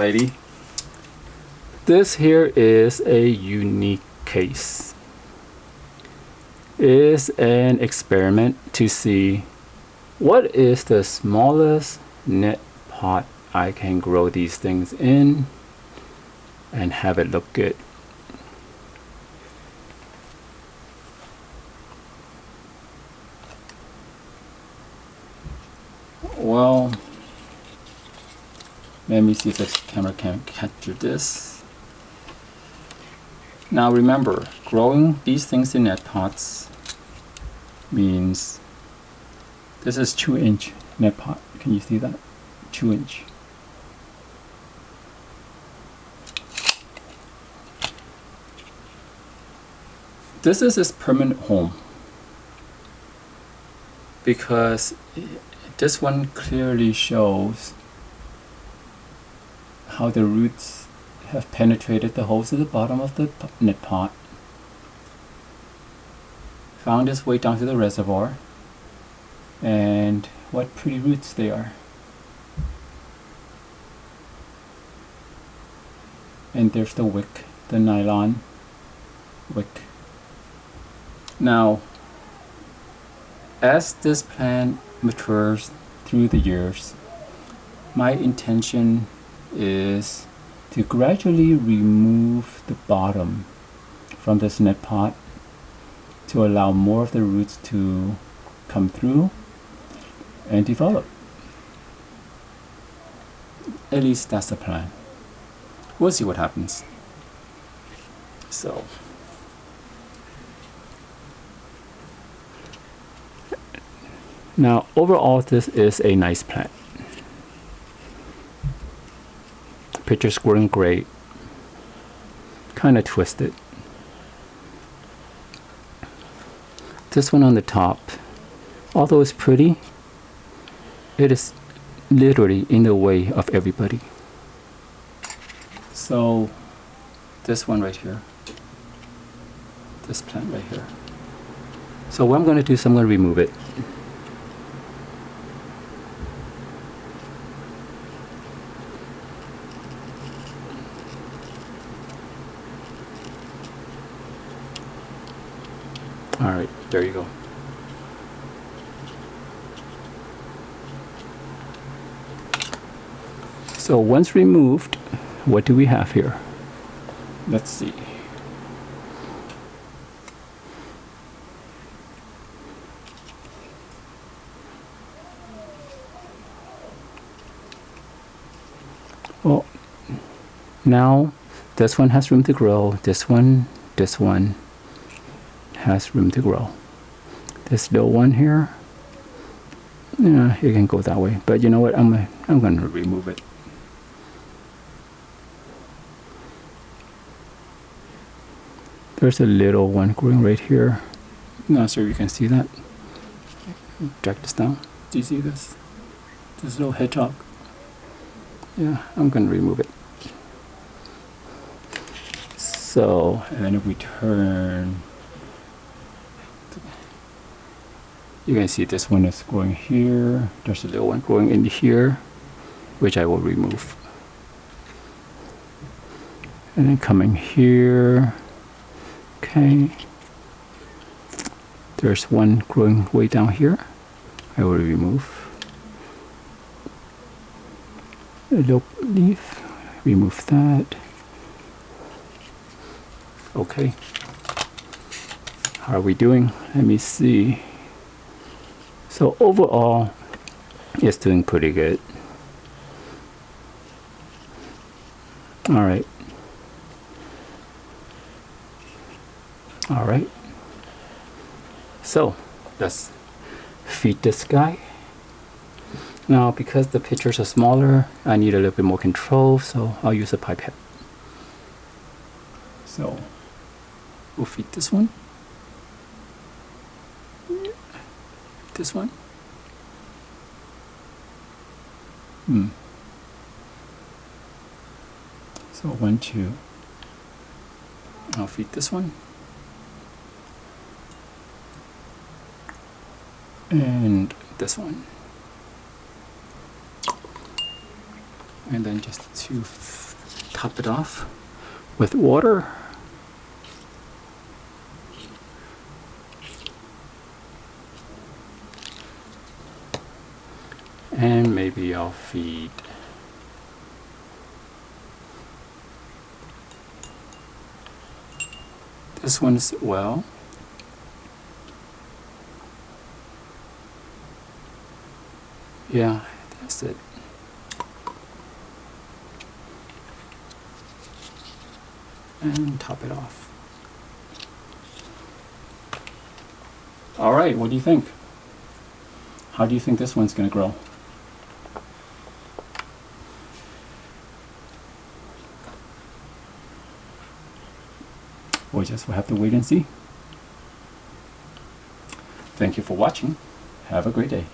Alrighty. This here is a unique case. It is an experiment to see what is the smallest net pot I can grow these things in and have it look good. Well, let me see if this camera can capture this. Now remember, growing these things in net pots means this is 2-inch net pot. Can you see that? 2-inch. This is its permanent home because this one clearly shows how the roots have penetrated the holes at the bottom of the net pot, found its way down to the reservoir, and what pretty roots they are. And there's the wick, the nylon wick. Now, as this plant matures through the years, my intention is to gradually remove the bottom from this net pot to allow more of the roots to come through and develop. At least that's the plan. We'll see what happens. So now overall this is a nice plant. Picture's growing great. Kind of twisted. This one on the top, although it's pretty, it is literally in the way of everybody. So this one right here, this plant right here. So what I'm going to do is I'm going to remove it. Alright, there you go. So once removed, what do we have here? Let's see. Well, now this one has room to grow. This one has room to grow. This little one here, yeah, it can go that way. But you know what? I'm gonna remove it. There's a little one growing right here. Not sure if you can see that. Drag this down. Do you see this? This little hedgehog. Yeah, I'm gonna remove it. So, and then if we turn, you can see this one is growing here. There's a little one growing in here, which I will remove. And then coming here. Okay. There's one growing way down here. I will remove. A little leaf. Remove that. Okay. How are we doing? Let me see. So overall, it's doing pretty good. All right. All right. So let's feed this guy. Now, because the pitchers are smaller, I need a little bit more control, so I'll use a pipette. So we'll feed this one. This one. So 1, 2. I'll feed this one. And this one. And then just to top it off with water. And maybe I'll feed this one as well. Yeah, that's it. And top it off. All right, what do you think? How do you think this one's going to grow? We'll just have to wait and see. Thank you for watching. Have a great day.